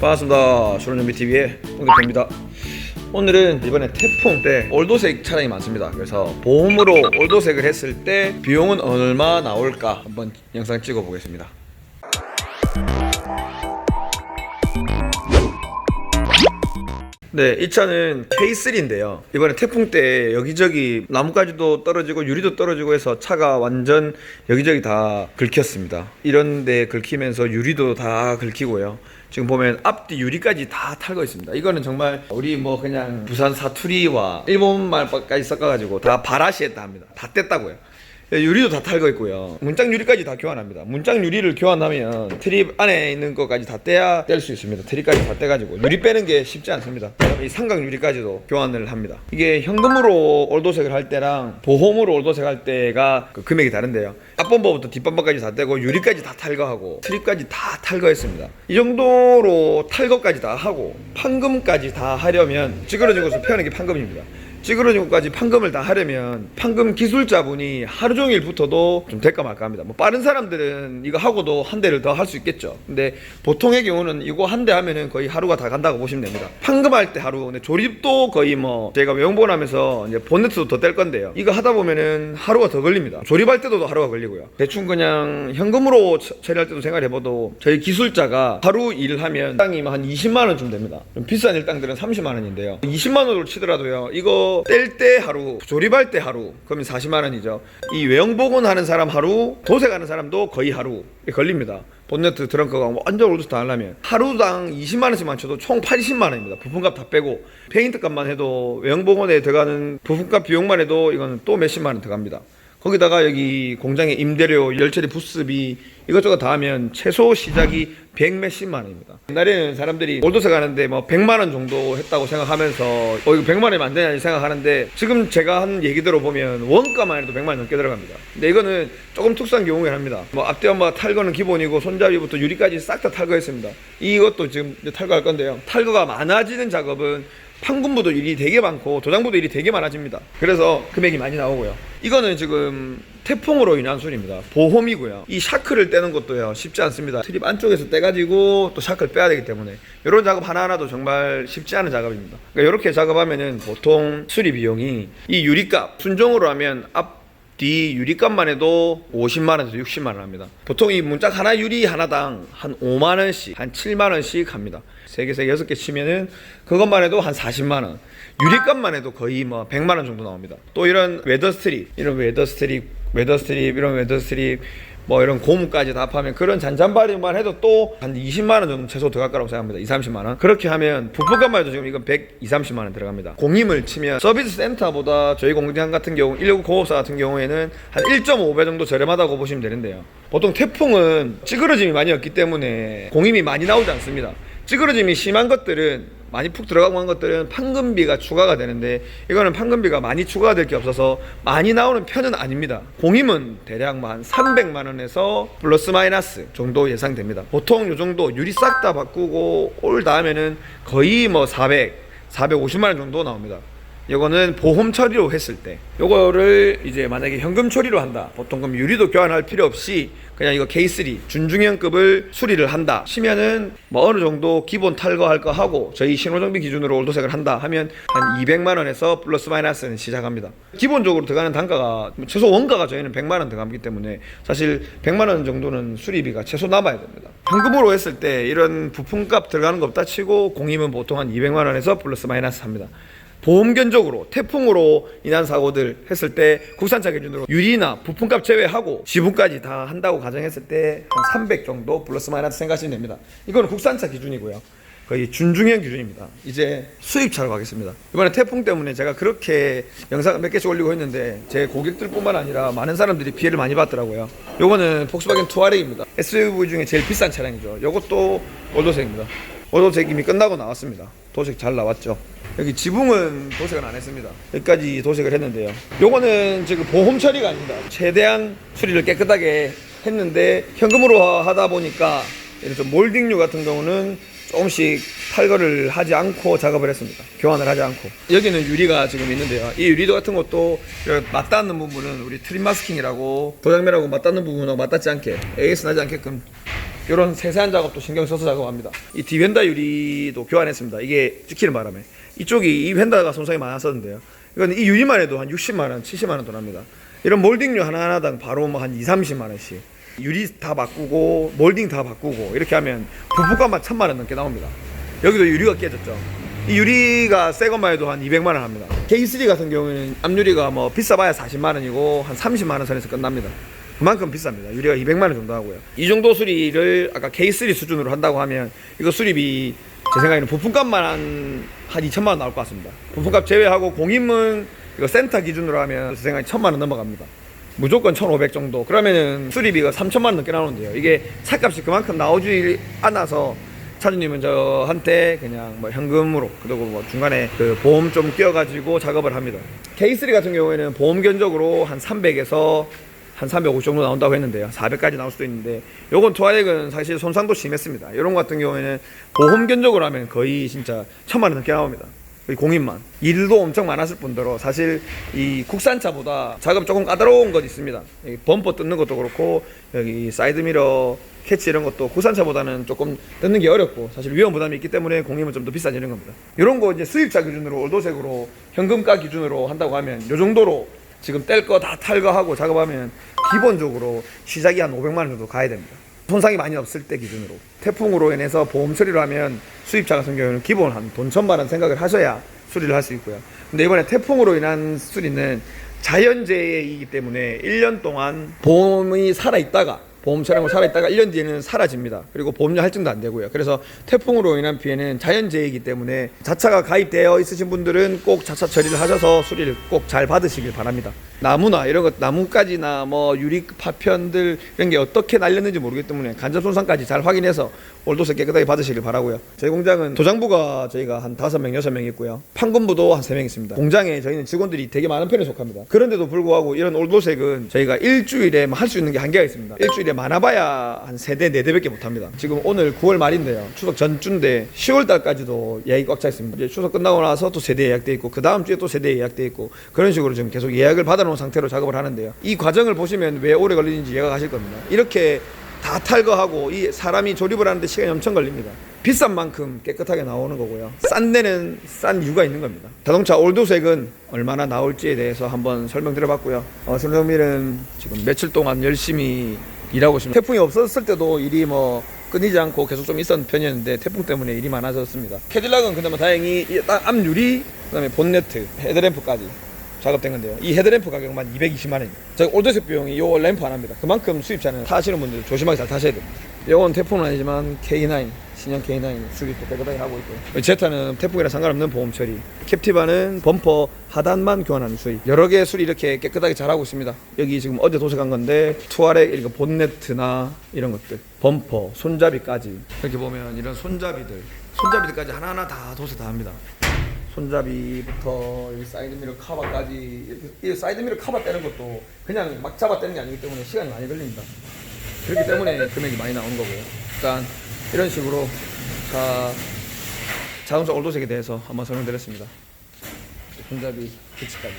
반갑습니다. 수론준비TV의 홍대표입니다. 오늘은 이번에 태풍 때 올도색 차량이 많습니다. 그래서 보험으로 올도색을 했을 때 비용은 얼마 나올까 한번 영상 찍어 보겠습니다. 네, 이 차는 K3인데요. 이번에 태풍 때 여기저기 나뭇가지도 떨어지고 유리도 떨어지고 해서 차가 완전 여기저기 다 긁혔습니다. 이런데 긁히면서 유리도 다 긁히고요. 지금 보면 앞뒤 유리까지 다 탈거 있습니다. 이거는 정말 우리 뭐 그냥 부산 사투리와 일본 말까지 섞어가지고 다 바라시했다 합니다. 다 뗐다고요. 유리도 다 탈거 있고요. 문짝 유리까지 다 교환합니다. 문짝 유리를 교환하면 트립 안에 있는 것까지 다 떼야 뗄 수 있습니다. 트립까지 다 떼가지고 유리 빼는 게 쉽지 않습니다. 이 삼각 유리까지도 교환을 합니다. 이게 현금으로 올도색을 할 때랑 보험으로 올도색 할 때가 그 금액이 다른데요. 앞범버부터 뒷범버까지 다 떼고 유리까지 다 탈거하고 트립까지 다 탈거했습니다. 이 정도로 탈거까지 다 하고 판금까지 다 하려면 찌그러진 것을 표현하는 게 판금입니다. 찌그러진 것까지 판금을 다 하려면 판금 기술자분이 하루 종일 붙어도 좀 될까 말까 합니다. 뭐 빠른 사람들은 이거 하고도 한 대를 더 할 수 있겠죠. 근데 보통의 경우는 이거 한 대 하면은 거의 하루가 다 간다고 보시면 됩니다. 판금할 때 하루, 근데 조립도 거의 뭐 제가 외형보험하면서 이제 본네트도 더 뗄 건데요. 이거 하다 보면은 하루가 더 걸립니다. 조립할 때도 하루가 걸리고요. 대충 그냥 현금으로 처리할 때도 생각해봐도 저희 기술자가 하루 일을 하면 일당이 한 20만 원쯤 됩니다. 좀 비싼 일당들은 30만 원인데요. 20만 원으로 치더라도요. 이거 뗄 때 하루, 조립할 때 하루, 그러면 40만 원이죠. 이 외형복원 하는 사람 하루, 도색하는 사람도 거의 하루 걸립니다. 본네트 트렁크가 완전 올도색 다 하려면 하루당 20만 원씩만 쳐도 총 80만 원입니다. 부품값 다 빼고 페인트 값만 해도 외형복원에 들어가는 부품값 비용만 해도 이거는 또 몇십만 원 들어갑니다. 거기다가 여기 공장의 임대료, 열처리 부스비 이것저것 다 하면 최소 시작이 100 몇십만 원입니다. 옛날에는 사람들이 올도색 하는데 뭐 100만 원 정도 했다고 생각하면서 이거 100만 원이면 안 되냐 생각하는데 지금 제가 한 얘기대로 보면 원가만 해도 100만 원 넘게 들어갑니다. 근데 이거는 조금 특수한 경우긴 합니다. 뭐 앞뒤 엄마 탈거는 기본이고 손잡이부터 유리까지 싹 다 탈거했습니다. 이것도 지금 탈거할 건데요. 탈거가 많아지는 작업은 판금부도 일이 되게 많고 도장부도 일이 되게 많아집니다. 그래서 금액이 많이 나오고요. 이거는 지금 태풍으로 인한 수리입니다. 보험이고요. 이 샤크를 떼는 것도요 쉽지 않습니다. 트립 안쪽에서 떼가지고 또 샤크를 빼야 되기 때문에 이런 작업 하나하나도 정말 쉽지 않은 작업입니다. 그러니까 이렇게 작업하면은 보통 수리 비용이 이 유리값 순정으로 하면 뒤 유리값만 해도 50만 원에서 60만 원 합니다. 보통 이 문짝 하나 유리 하나당 한 5만 원씩, 한 7만 원씩 합니다. 3개, 6개 치면은 그것만 해도 한 40만 원. 유리값만 해도 거의 뭐 100만 원 정도 나옵니다. 또 이런 웨더 스트립, 이런 뭐 이런 고무까지 다 합하면 그런 잔잔바리만 해도 또 한 20만 원 정도 최소 들어갈 거라고 생각합니다. 2, 30만 원. 그렇게 하면 부품값만 해도 지금 이건 100, 2, 30만 원 들어갑니다. 공임을 치면 서비스 센터보다 저희 공장 같은 경우 119 공업사 같은 경우에는 한 1.5배 정도 저렴하다고 보시면 되는데요. 보통 태풍은 찌그러짐이 많이 없기 때문에 공임이 많이 나오지 않습니다. 찌그러짐이 심한 것들은 많이 푹 들어가고 한 것들은 판금비가 추가가 되는데 이거는 판금비가 많이 추가가 될 게 없어서 많이 나오는 편은 아닙니다. 공임은 대략 한 300만 원에서 플러스 마이너스 정도 예상됩니다. 보통 요 정도 유리 싹 다 바꾸고 올 다음에는 거의 뭐 450만 원 정도 나옵니다. 이거는 보험 처리로 했을 때 요거를 이제 만약에 현금 처리로 한다, 보통 그럼 유리도 교환할 필요 없이 그냥 이거 K3 준중형급을 수리를 한다 치면은 뭐 어느 정도 기본 탈거할 거 하고 저희 신호정비 기준으로 올도색을 한다 하면 한 200만 원에서 플러스 마이너스는 시작합니다. 기본적으로 들어가는 단가가 최소 원가가 저희는 100만 원 들어가기 때문에 사실 100만 원 정도는 수리비가 최소 남아야 됩니다. 현금으로 했을 때 이런 부품값 들어가는 거 없다 치고 공임은 보통 한 200만 원에서 플러스 마이너스 합니다. 보험견적으로 태풍으로 인한 사고들 했을 때 국산차 기준으로 유리나 부품값 제외하고 지분까지 다 한다고 가정했을 때 한 300 정도 플러스 마이너스 생각하시면 됩니다. 이거는 국산차 기준이고요. 거의 준중형 기준입니다. 이제 수입차로 가겠습니다. 이번에 태풍 때문에 제가 그렇게 영상 몇 개씩 올리고 했는데 제 고객들뿐만 아니라 많은 사람들이 피해를 많이 봤더라고요. 요거는 폭스바겐 투아렉입니다. SUV 중에 제일 비싼 차량이죠. 요것도 올도색입니다. 올도색 이미 끝나고 나왔습니다. 도색 잘 나왔죠. 여기 지붕은 도색은 안 했습니다. 여기까지 도색을 했는데요. 요거는 지금 보험 처리가 아닙니다. 최대한 수리를 깨끗하게 했는데 현금으로 하다 보니까 이런 몰딩류 같은 경우는 조금씩 탈거를 하지 않고 작업을 했습니다. 교환을 하지 않고. 여기는 유리가 지금 있는데요. 이 유리도 같은 것도 맞닿는 부분은 우리 트림 마스킹이라고 도장면하고 맞닿는 부분하고 맞닿지 않게 AS 나지 않게끔 이런 세세한 작업도 신경 써서 작업합니다. 이 뒤휀다 유리도 교환했습니다. 이게 찍히는 바람에 이쪽이 이 휀다가 손상이 많았었는데요. 이건 이 유리만 해도 한 60만 원, 70만 원 돈 합니다. 이런 몰딩류 하나하나당 바로 뭐 한 2, 30만 원씩. 유리 다 바꾸고 몰딩 다 바꾸고 이렇게 하면 부품값만 1000만 원 넘게 나옵니다. 여기도 유리가 깨졌죠. 이 유리가 새 것만 해도 한 200만 원 합니다. K3 같은 경우에는 앞유리가 뭐 비싸봐야 40만 원이고 한 30만 원 선에서 끝납니다. 그만큼 비쌉니다. 유리가 200만 원 정도 하고요. 이 정도 수리를 아까 K3 수준으로 한다고 하면 이거 수리비 제 생각에는 부품값만 한 2천만 원 나올 것 같습니다. 부품값 제외하고 공임은 이거 센터 기준으로 하면 제 생각에 1000만 원 넘어갑니다. 무조건 1500 정도. 그러면은 수리비가 3000만 원 넘게 나오는데요. 이게 차값이 그만큼 나오지 않아서 차주님은 저한테 그냥 뭐 현금으로 그리고 뭐 중간에 그 보험 좀 끼워가지고 작업을 합니다. K3 같은 경우에는 보험 견적으로 한 300에서 한 350 정도 나온다고 했는데요. 400까지 나올 수도 있는데 요건 투하액은 사실 손상도 심했습니다. 이런 거 같은 경우에는 보험 견적으로 하면 거의 진짜 1000만 원 넘게 나옵니다. 공임만. 일도 엄청 많았을 뿐더러 사실 이 국산차보다 작업 조금 까다로운 것 있습니다. 범퍼 뜯는 것도 그렇고 여기 사이드미러 캐치 이런 것도 국산차보다는 조금 뜯는 게 어렵고 사실 위험 부담이 있기 때문에 공임은 좀 더 비싸지는 겁니다. 이런 거 이제 수입차 기준으로 올도색으로 현금가 기준으로 한다고 하면 요 정도로 지금 뗄 거 다 탈거하고 작업하면 기본적으로 시작이 한 500만 원 정도 가야 됩니다. 손상이 많이 없을 때 기준으로. 태풍으로 인해서 보험 처리를 하면 수입차 같은 경우는 기본 한 돈 1000만 원 생각을 하셔야 수리를 할 수 있고요. 근데 이번에 태풍으로 인한 수리는 자연재해이기 때문에 1년 동안 보험이 살아있다가 보험 촬영을 살아있다가 1년 뒤에는 사라집니다. 그리고 보험료 할증도 안 되고요. 그래서 태풍으로 인한 피해는 자연재해이기 때문에 자차가 가입되어 있으신 분들은 꼭 자차 처리를 하셔서 수리를 꼭 잘 받으시길 바랍니다. 나무나 이런 것, 나뭇가지나 뭐 유리 파편들 이런 게 어떻게 날렸는지 모르기 때문에 간접 손상까지 잘 확인해서 올도색 깨끗하게 받으시길 바라고요. 저희 공장은 도장부가 저희가 한 5명, 6명 있고요. 판금부도 한 3명 있습니다. 공장에 저희는 직원들이 되게 많은 편에 속합니다. 그런데도 불구하고 이런 올도색은 저희가 일주일에 할 수 있는 게 한계가 있습니다. 일주일에 많아봐야 한 3대, 4대밖에 못합니다. 지금 오늘 9월 말인데요. 추석 전주인데 10월 달까지도 예약이 꽉 차 있습니다. 이제 추석 끝나고 나서 또 3대 예약돼 있고 그 다음 주에 또 3대 예약돼 있고 그런 식으로 지금 계속 예약을 받아놓은 상태로 작업을 하는데요. 이 과정을 보시면 왜 오래 걸리는지 이해가 가실 겁니다. 이렇게 다 탈거하고 이 사람이 조립을 하는데 시간이 엄청 걸립니다. 비싼 만큼 깨끗하게 나오는 거고요. 싼 데는 싼 이유가 있는 겁니다. 자동차 올도색은 얼마나 나올지에 대해서 한번 설명드려봤고요. 손정밀은 지금 며칠 동안 열심히 일하고 있습니다. 태풍이 없었을 때도 일이 뭐 끊이지 않고 계속 좀 있었던 편이었는데 태풍 때문에 일이 많아졌습니다. 캐딜락은 근데 뭐 다행히 앞유리 그다음에 본네트 헤드램프까지 작업된 건데요. 이 헤드램프 가격만 220만 원입니다. 저희 올도색 비용이 요 램프 하나입니다. 그만큼 수입차는 타시는 분들 조심하게 잘 타셔야 됩니다. 요건 태풍은 아니지만 K9 신형 K9 수리도 깨끗하게 하고 있고요. 제타는 태풍이랑 상관없는 보험 처리, 캡티바는 범퍼 하단만 교환하는 수리, 여러 개 수리 이렇게 깨끗하게 잘 하고 있습니다. 여기 지금 어제 도색한 건데 투아렉 이렇게 본네트나 이런 것들, 범퍼, 손잡이까지 이렇게 보면 이런 손잡이들까지 하나하나 다 도색 다 합니다. 손잡이부터 여기 사이드미러 카바까지 이 사이드미러 카바 떼는 것도 그냥 막 잡아 떼는 게 아니기 때문에 시간이 많이 걸립니다. 그렇기 때문에 금액이 많이 나오는 거고요. 일단 이런 식으로 자동차 올도색에 대해서 한번 설명드렸습니다. 손잡이 교체까지.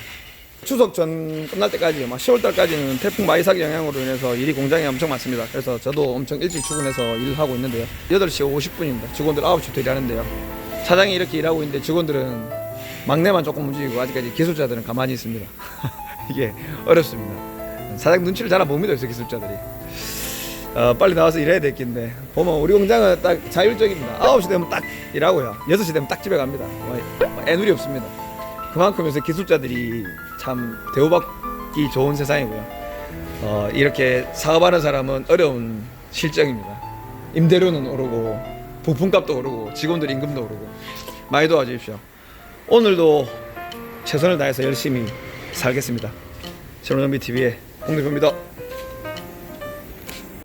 추석 전 끝날 때까지 10월 달까지는 태풍 마이삭 영향으로 인해서 일이 공장에 엄청 많습니다. 그래서 저도 엄청 일찍 출근해서 일을 하고 있는데요. 8시 50분입니다. 직원들 9시부터 일하는데요. 사장이 이렇게 일하고 있는데 직원들은 막내만 조금 움직이고 아직까지 기술자들은 가만히 있습니다. 이게 어렵습니다. 사장 눈치를 잘 안 봅니다. 그래서 기술자들이 빨리 나와서 일해야 되겠는데 보면 우리 공장은 딱 자율적입니다. 9시 되면 딱 일하고요. 6시 되면 딱 집에 갑니다. 애누리 없습니다. 그만큼 요새 기술자들이 참 대우받기 좋은 세상이고요. 이렇게 사업하는 사람은 어려운 실정입니다. 임대료는 오르고 부품값도 오르고 직원들 임금도 오르고 많이 도와주십시오. 오늘도 최선을 다해서 열심히 살겠습니다. 신혼연비TV의 홍대표입니다.